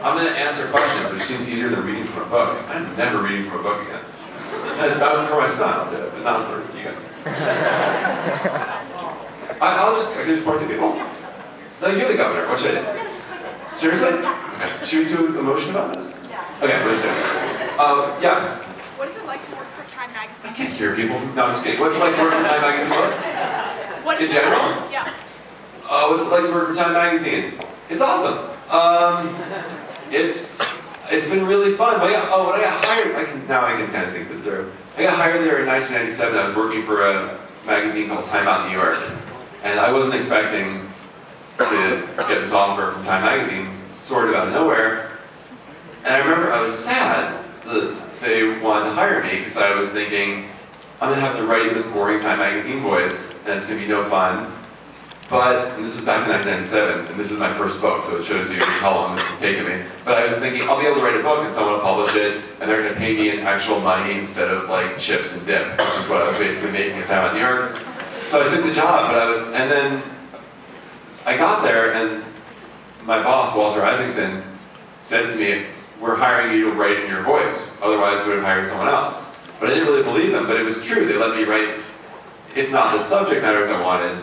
I'm going to answer questions, which seems easier than reading from a book. I'm never reading from a book again. That's done for my son, I'll do it, but not for you guys. I can just point to people. No, you're the governor. What should I do? Seriously? Okay. Should we do a motion about this? Okay, what is it? Yes. What is it like to work for Time Magazine? I can't hear people from, no, I'm just kidding. What's it like to work for Time Magazine? What in general? Yeah. What's it like to work for Time Magazine? It's awesome. It's been really fun. When I got hired, now I can kind of think this through. I got hired there in 1997. I was working for a magazine called Time Out New York. And I wasn't expecting to get this offer from Time Magazine, sort of out of nowhere. And I remember I was sad that they wanted to hire me, because I was thinking, I'm going to have to write in this boring Time Magazine voice, and it's going to be no fun. And this is back in 1997, and this is my first book, so it shows you how long this has taken me. But I was thinking, I'll be able to write a book, and someone will publish it, and they're going to pay me in actual money instead of like chips and dip, which is what I was basically making at Time Out New York. So I took the job, and then I got there, and my boss, Walter Isaacson, said to me, we're hiring you to write in your voice, otherwise we would have hired someone else. But I didn't really believe them, but it was true. They let me write, if not the subject matters I wanted,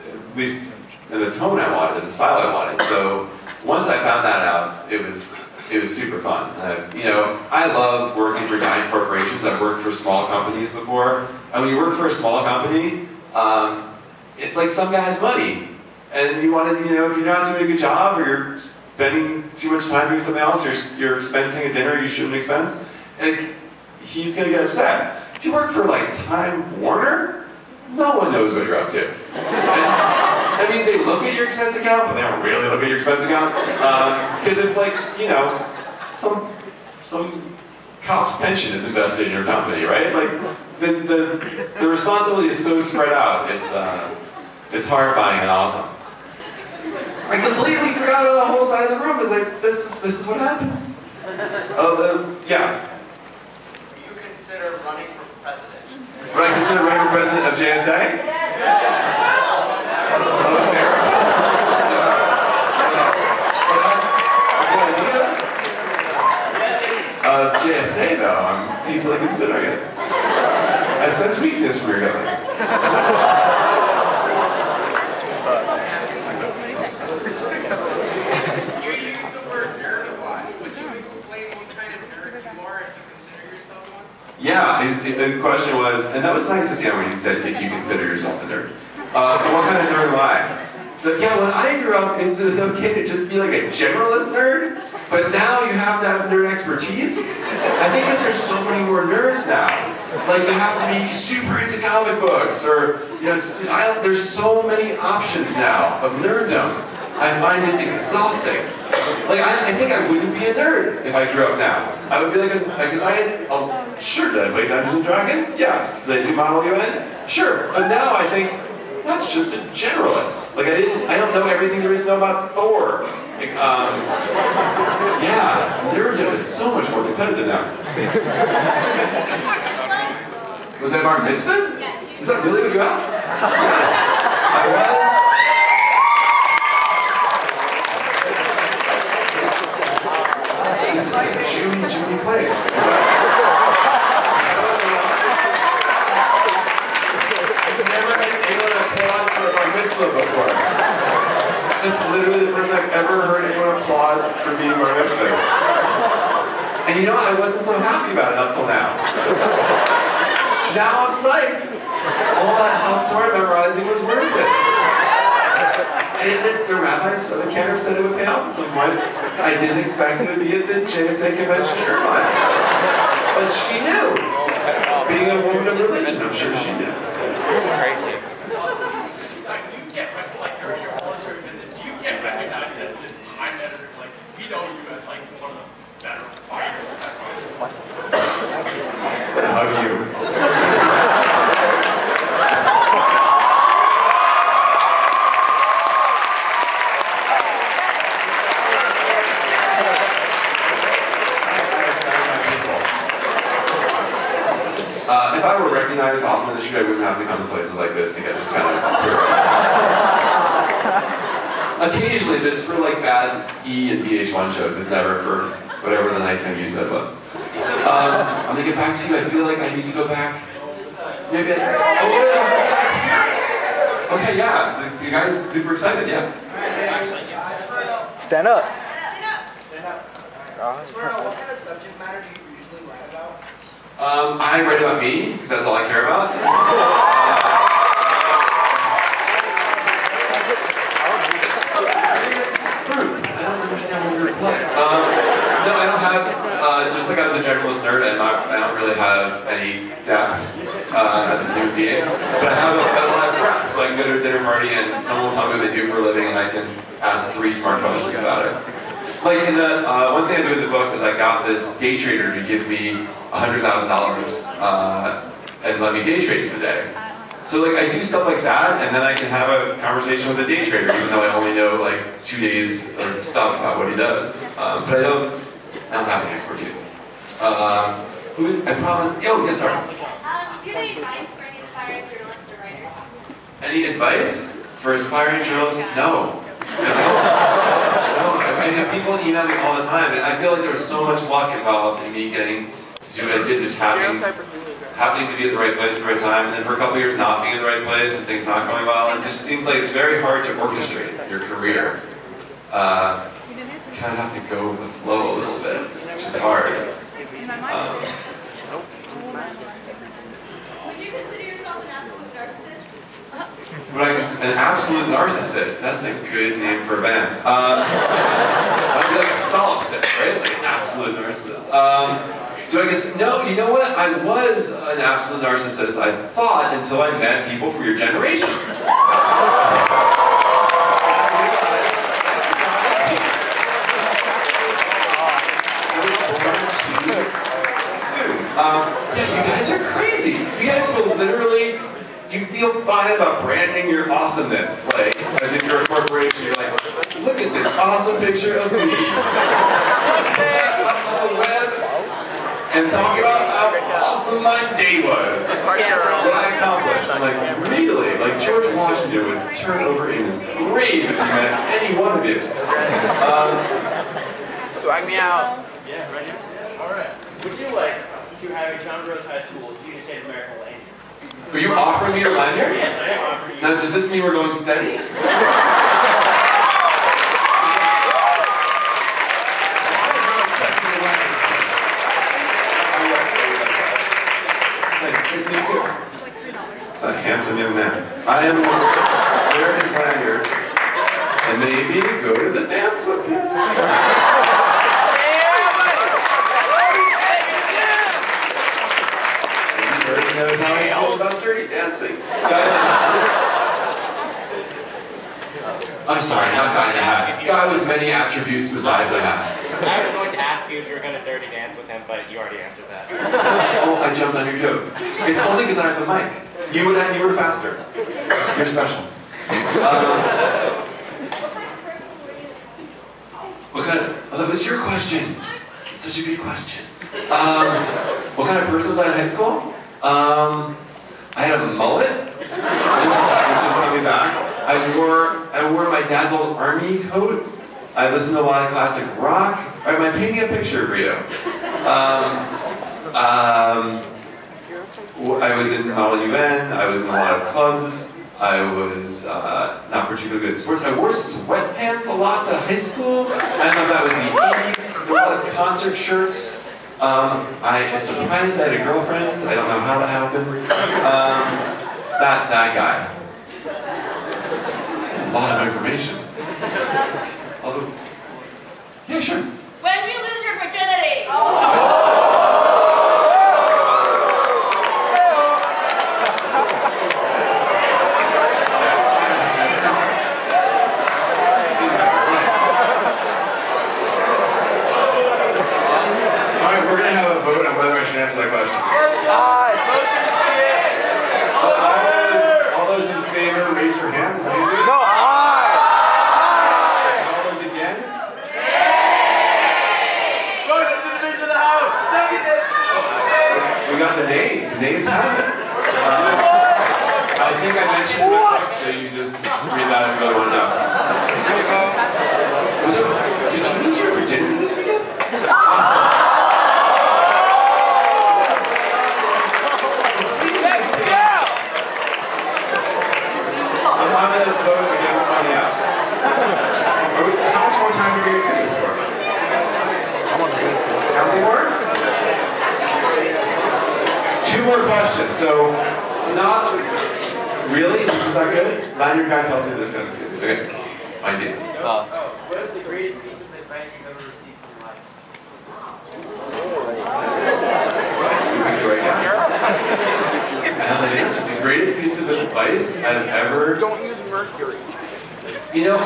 at least in the tone I wanted, and the style I wanted. So once I found that out, it was super fun. I love working for giant corporations. I've worked for small companies before. And when you work for a small company, it's like some guy has money. And you want to, if you're not doing a good job, or you're spending too much time doing something else, you're expensing a dinner you shouldn't expense, and he's going to get upset. If you work for like Time Warner, no one knows what you're up to. And, they look at your expense account, but they don't really look at your expense account, because it's like, some cop's pension is invested in your company, right? Like the responsibility is so spread out. It's horrifying and awesome. I completely forgot about the whole side of the room. It's like, this is what happens. Yeah. Do you consider running for president? Would I consider running for president of JSA? Of America? So that's a good idea. JSA, though, I'm deeply considering it. I sense weakness from your government. Yeah, the question was, and that was nice at the end when you said, if you consider yourself a nerd. What kind of nerd am I? When I grew up, it was okay to just be like a generalist nerd, but now you have to have nerd expertise. I think because there's so many more nerds now. Like, you have to be super into comic books, or, there's so many options now of nerddom. I find it exhausting. Like, I think I wouldn't be a nerd if I grew up now. I would be like sure, did I play Dungeons and Dragons? Yes. Did I do Model UN? Sure. But now I think, that's just a generalist. Like, I don't know everything there is to know about Thor. Like, yeah, nerddom is so much more competitive now. Was that bar mitzvah? Yes. Is that really what you asked? Yes, I was. This is a Judy place. I've never had anyone applaud for a bar mitzvah before. That's literally the first time I've ever heard anyone applaud for being bar mitzvah. And I wasn't so happy about it up till now. Now I'm psyched. All that Haftorah memorizing was worth it. And the rabbi said, the cantor said it would pay off at some point. I didn't expect it to be at the JSA convention in Irvine. But she knew. Being a woman of religion, I'm sure she knew. Crazy. You get during your voluntary visit, you get recognized as this time editor. Like, we know you as like one of the better writers. How do you? If I were recognized often in the street, I wouldn't have to come to places like this to get this kind of Occasionally, but it's for like bad E and VH1 shows. It's never for whatever the nice thing you said was. I'm gonna get back to you. I feel like I need to go back. Maybe okay, yeah. The guy's super excited, yeah. Stand up. What kind of subject matter do you usually write about? I write about me, because that's all I care about. I don't understand what you're playing. No, I don't have, just like I was a generalist nerd, I don't really have any depth as a human being, but I have a lot of breadth, so I can go to a dinner party and someone will tell me what they do for a living and I can ask 3 smart questions about it. Like in the, one thing I do in the book is I got this day trader to give me $100,000 and let me day trade for the day. So like I do stuff like that, and then I can have a conversation with a day trader, even though I only know like 2 days of stuff about what he does. But I don't have any expertise. I promise. Oh, yes, sorry. Do you have any advice for any aspiring journalists or writers? Any advice for aspiring journalists? No. I don't. I have people email me all the time, and I feel like there's so much luck involved in me getting to do what I did, just happening to be at the right place at the right time, and then for a couple of years not being in the right place and things not going well. It just seems like it's very hard to orchestrate your career. You kind of have to go with the flow a little bit, which is hard. Would you consider yourself an absolute narcissist? An absolute narcissist. That's a good name for a band. I'd be like a solipsist, right? Like an absolute narcissist. So I guess, no, you know what? I was an absolute narcissist, I thought, until I met people from your generation. Yeah, you guys are crazy. You guys will literally, you feel fine about branding your awesomeness. Like, as if you're a corporation, you're like, look at this awesome picture of me. Put that up on the web and talk about how awesome my day was. What I accomplished. I'm like, really? Like George Washington would turn over in his grave if he met any one of you. Swag me out. Yeah, right here. All right. Would you like to have a John Rose High School Junior Statesmen American lanyard? Are you offering me your lanyard? Yes, I am offering you. Now, does this mean we're going steady? Nice to meet you. It's a handsome young man. I am wearing his lanyard, and maybe go to the dance with him. Everybody knows how I feel about dirty dancing. I'm sorry, not guy in a hat. Guy with many attributes besides the hat. I was going to ask you if you were going to dirty dance with him, but you already answered that. Oh, I jumped on your joke. It's only because I have the mic. You were faster. You're special. What kind of, oh, that was your question. It's such a good question. What kind of person was I in high school? I had a mullet, which is coming back. I wore my dad's old army coat. I listened to a lot of classic rock. All right, am I painting a picture for you? I was in Model UN. I was in a lot of clubs. I was not particularly good at sports. I wore sweatpants a lot to high school. I don't know if that was the 80s. There were a lot of concert shirts. I was surprised I had a girlfriend. I don't know how that happened. That guy. It's a lot of information. Although, yeah, sure. When do you lose your virginity? Alright, we're gonna have a vote on whether I should answer that question. Motion to skip. All those in favor, raise your hand. Is that you? No, aye. All those against? Motion to division of the House. We got the nays. The nays have it. I think I mentioned it in my book, so you just read that if you really want to know. Did you lose your virginity this weekend? I'm going to vote against finding out. How much more time are you taking for? How many more? 2 more questions. So, not really? This is not good? Now your guy tells me this guy's good. Okay. I do. What is the greatest piece of advice you've ever received in your life? The greatest piece of advice I've ever... Don't use mercury. You know,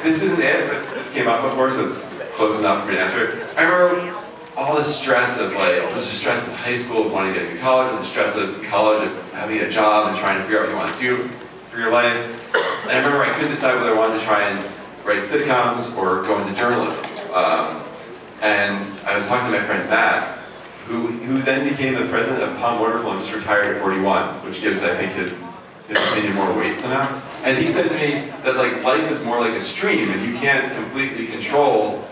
this isn't it, but this came up before, so it's close enough for me to answer it. I remember all the stress of the stress of high school of wanting to get into college, and the stress of college of having a job and trying to figure out what you want to do for your life. And I remember I couldn't decide whether I wanted to try and write sitcoms or go into journalism. And I was talking to my friend Matt, who then became the president of Palm Wonderful and just retired at 41, which gives, I think, his opinion more weight somehow. And he said to me that life is more like a stream, and you can't completely control.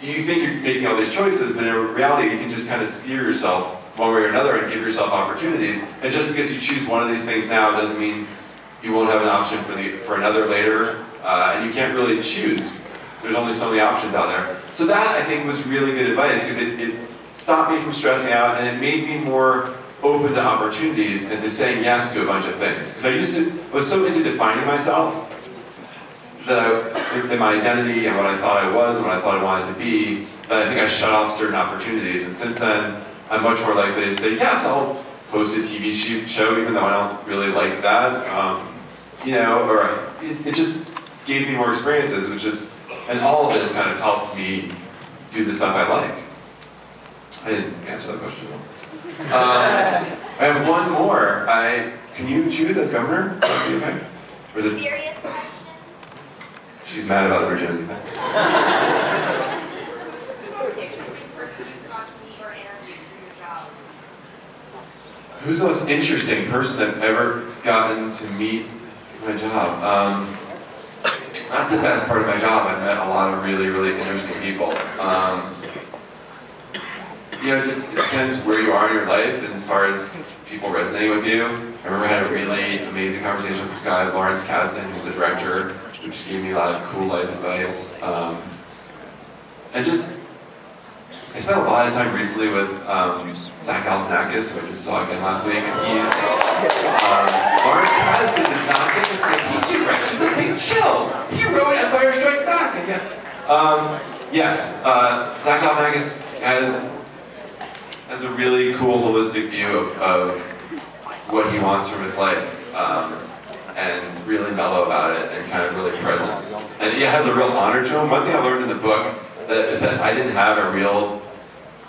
You think you're making all these choices, but in reality, you can just kind of steer yourself one way or another and give yourself opportunities. And just because you choose one of these things now doesn't mean you won't have an option for another later. And you can't really choose. There's only so many options out there. So that, I think, was really good advice, because it stopped me from stressing out, and it made me more open to opportunities and to saying yes to a bunch of things. Because I was so into defining myself, in my identity and what I thought I was and what I thought I wanted to be, that I think I shut off certain opportunities. And since then, I'm much more likely to say, yes, I'll host a TV show, even though I don't really like that. You know, or it just gave me more experiences, and all of this kind of helped me do the stuff I like. I didn't answer that question. I have one more. Can you choose as governor? Okay. Or is it? Serious questions? She's mad about the virginity thing. Who's the most interesting person I've ever gotten to meet in my job? That's the best part of my job. I've met a lot of really, really interesting people. You know, it depends where you are in your life, and as far as people resonating with you. I remember I had a really amazing conversation with this guy, Lawrence Kasdan, who's a director, who just gave me a lot of cool life advice. And just, I spent a lot of time recently with Zach Galifianakis, who I just saw again last week, and he's, Lawrence Kasdan did not get the sick, he directed The Big Chill. He wrote Empire Strikes Back, and yes, Zach Galifianakis has a really cool holistic view of what he wants from his life, and really mellow about it, and kind of really present. And he has a real honor to him. One thing I learned in the book is that I didn't have a real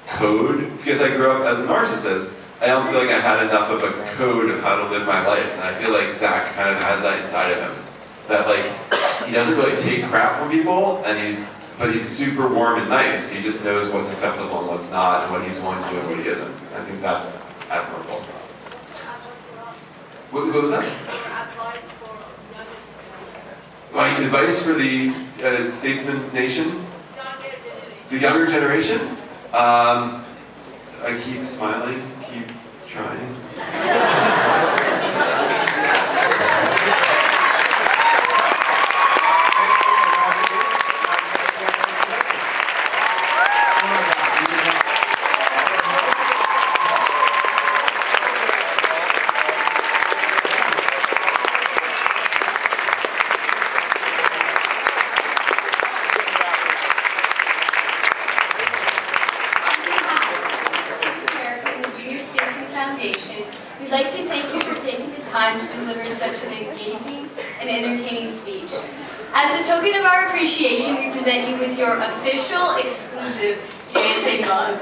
code, because I grew up as a narcissist. I don't feel like I had enough of a code of how to live my life, and I feel like Zach kind of has that inside of him. That he doesn't really take crap from people, but he's super warm and nice. He just knows what's acceptable and what's not, and what he's willing to do and what he isn't. I think that's admirable. What was that? My advice for the statesman nation? The younger generation? I keep smiling, keep trying. We'd like to thank you for taking the time to deliver such an engaging and entertaining speech. As a token of our appreciation, we present you with your official, exclusive JSA mug.